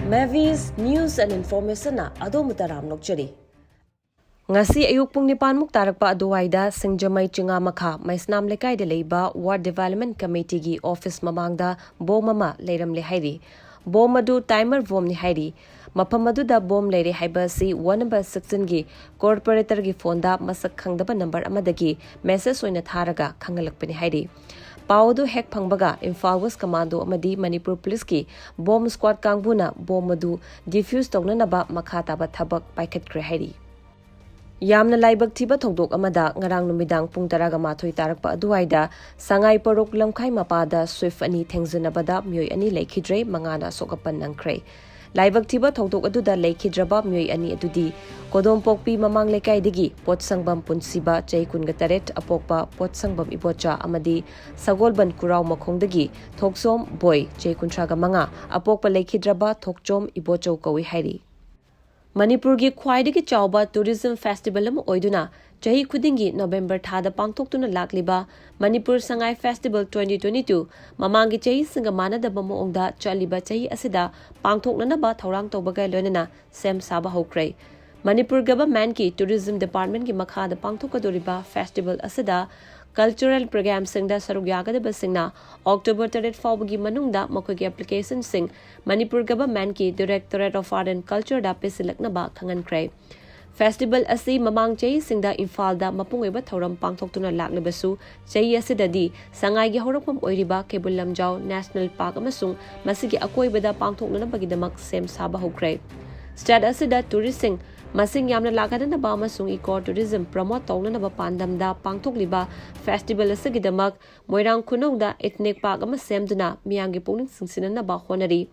Mebys News and Information na adomutaram nokchari. Ngasi ayuk pung 9 tarakpa aduwaida Singjamei Chingamakha Meishnam Leikai de leiba Ward Development Committee gi office mamangda bom ama leiramle hairi. Bom adu timer bom ni hairi. Mapam aduda bom leire haiba si 1 number 16 gi corporator gi phone da masak khangdaba number amadagi message oina tharaga khangalakpani hairi. Paudu hek phangbaga Imphal West Commando amadi Manipur Police ki bomb squad kangbuna bomb adu defuse tognanaba makha taba thabak paikhatkre hairi. Yamna laibak thiba thongdok amada ngarang numidang pung 12 tarakpa aduwaida Sangaiprou Lamkhhai mapada swift ani thengjinabada meoi ani leikhidre mangana sokapan nangkhre. Laibak thiba thongdok aduda leikhidraba meoi ani adudi kodom pokpi mamang leikai digi pot sangbam punsiba chai kunga taret apokpa pot sangbam ibocha amadi sagolban kurau makhongdagi thoksom boy chai kuntraga manga apokpa leikhidraba thokchom ibocho kawi hairi. Manipur gi khwaidagi chawba tourism festival am oiduna chahi khudingi November thada pangthoktuna lakliba Manipur SANGAI FESTIVAL 2022 mamangi chahi singa manadaba maongda chaliba chahi asida pangthoknanaba thaurang tawbaga loinana sem saba houkre. Manipur government ki tourism department ki makha da pangthokadoriba festival asida cultural program singda saruk yagadaba singna October 3 fawbagi manungda makogi application sing Manipur government ki Directorate of Art and Culture da pesilaknaba khangankre. Festival asi mamang chai singda Imphal da mapungweba thauram pangthoktuna laklebasu chai asidadi sangai gi horakpam oiriba Kebul Lamjau National Park amasung masigi akoibada pangthoknanabagidamak sem saba houkre. State asida tourist sing masing yamna lagadana ba amasung eco tourism promote tognanaba pandamda pangthokliba festival asigidamak moirang khunongda ethnic park ama semduna miyangi pungning singsinanaba honari.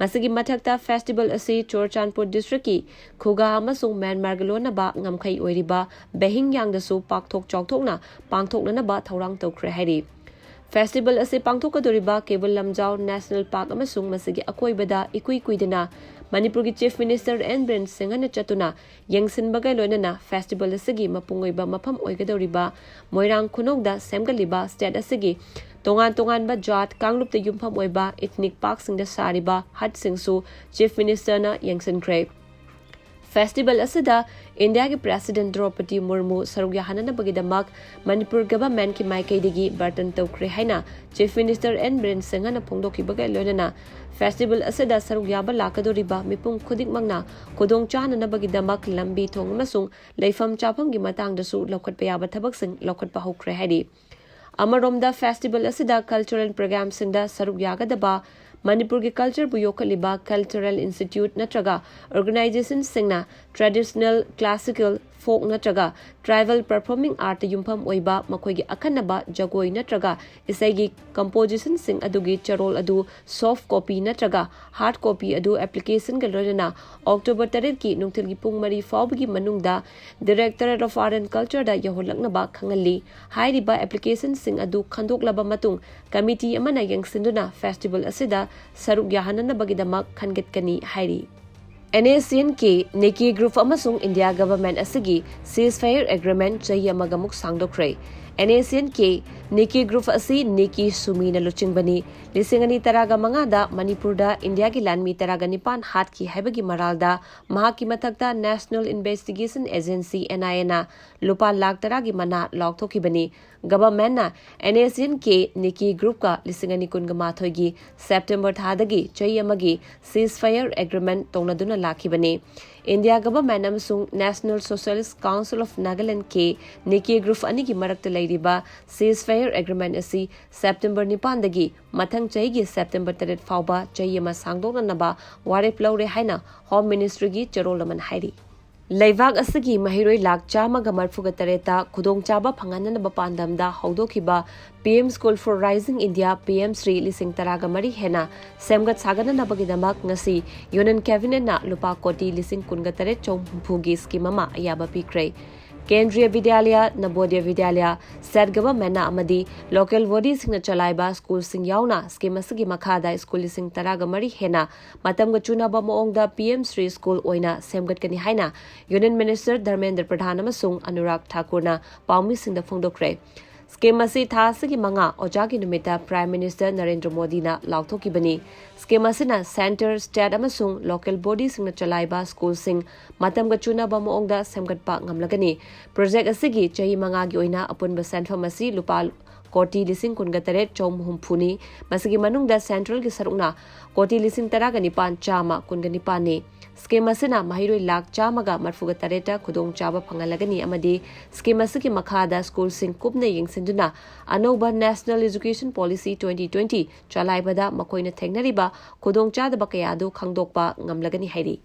Masigi mathakta festival asi Chorchanpur district ki Khuga amasung Myanmar galonaba ngamkhai oiriba behing yangdasu pakthok chawthokna pangthoknanaba thaurang tawkhre hairi. Festival asi pangthokadoriba Kebul Lamjau National Park amasung masigi akoibada ikui kuidana Manipur ki Chief Minister N. Biren Singhana chatuna yengsinbaga loinana festival asigi mapungoiba mafam oigadoriba moirang khunongda semgaliba state asigi tongan ba jat kanglupta yumpham oiba ethnic park singda sariba hat singsu Chief Minister na yengsinkre. Festival asida India ki President Draupadi Murmu sarugya hanana bagidamak Manipur government ki maikaidagi bartan tawkhre haina Chief Minister N. Biren Singhana phongdokibaga loinana festival asida sarugyaba lakadoriba mipung khudikmangna kodong chanana bagidamak lambi thong amasung leifam chapam gi matangdasu lokhatpa yaba thabaksing lokhatpa houkre hairi. Amaromda festival asida cultural program singda sarugyagadaba Manipur ki culture bu yokhaliba Cultural Institute natraga organization singna traditional classical folk natraga tribal performing art yumpham oiba makoigi akhanaba jagoi natraga isaigi composition sing adugi charol adu soft copy natraga hard copy adu application galorena October 3 ki nungthil gi pung 3 fawbagi manungda Directorate of Art and Culture da yaholaknaba khangali hairiba application sing adu khandoklaba matung committee amana yengsinduna festival asida saruk yahanana bagidamak khangetkani hairi. NACN ke Neki Group amasung India Govt asigi ceasefire agreement chahi amagamuk sangdokre. NACN ke Neki Group asi Neki Sumi na luchingbani lisingani taraga mangada Manipur da India ki landmi taraga nipan hat ki haibagi maralda mahaki mathakta National Investigation Agency NIA na lupa lakh taragi mana lokthokibani government na NACN ke Neki Group ka lisingani kungamathoi gi September thadagi chahi amagi ceasefire agreement tongnaduna lakhibani. India Govt amasung National Socialist Council of Nagaland ke Neki Group anigi marakta leiriba ceasefire agreement asi September 9 dagi mathang chahi gi September 3 fawba chahi ama sangdoknanaba warep laure haina Home Ministry gi charolaman hairi. Leivak asigi mahiroi lakh chamaga marfuga tareta khudong chaba phangananaba pandamda haudokiba PM School for Rising India PM Sri lising taraga mari hena semgat sagananabagidamak ngasi Union Cabinet na lupa koti lising kunga taret chom bhugi scheme ama ayaba pikre. Kendriya Vidyalaya, Navodaya Vidyalaya, State Govt na amadi local bodies singna chalaiba school sing yauna scheme asigi makhada school lising taraga mari hena matamga chunaba maongda PM Sri School oina semgatkani haina Union Minister Dharmendra Pradhan amasung Anurag Thakur na paumi singda phongdokre. Scheme asi tha asigi manga ojagi numita Prime Minister Narendra Modi na lauthokibani. Scheme asina center, state amasung local bodies singna chalaiba school sing matam ga chunaba maongda semgatpa ngamlagani. Project asigi chahi manga gi oina apunba senfam asi lupa koti lising kunga taret chom humpuni masigi manungda central gi sarukna koti lising taragani pan chama kunga nipani. Scheme asina mahiroi lak chamaga marfuga tareta khudong chaba phangalagani amadi scheme asigi makhada school sing kupna yengsinduna anoba National Education Policy 2020 chalaibada makoina thengnariba khudong chadaba kayadu khangdokpa ngamlagani hairi.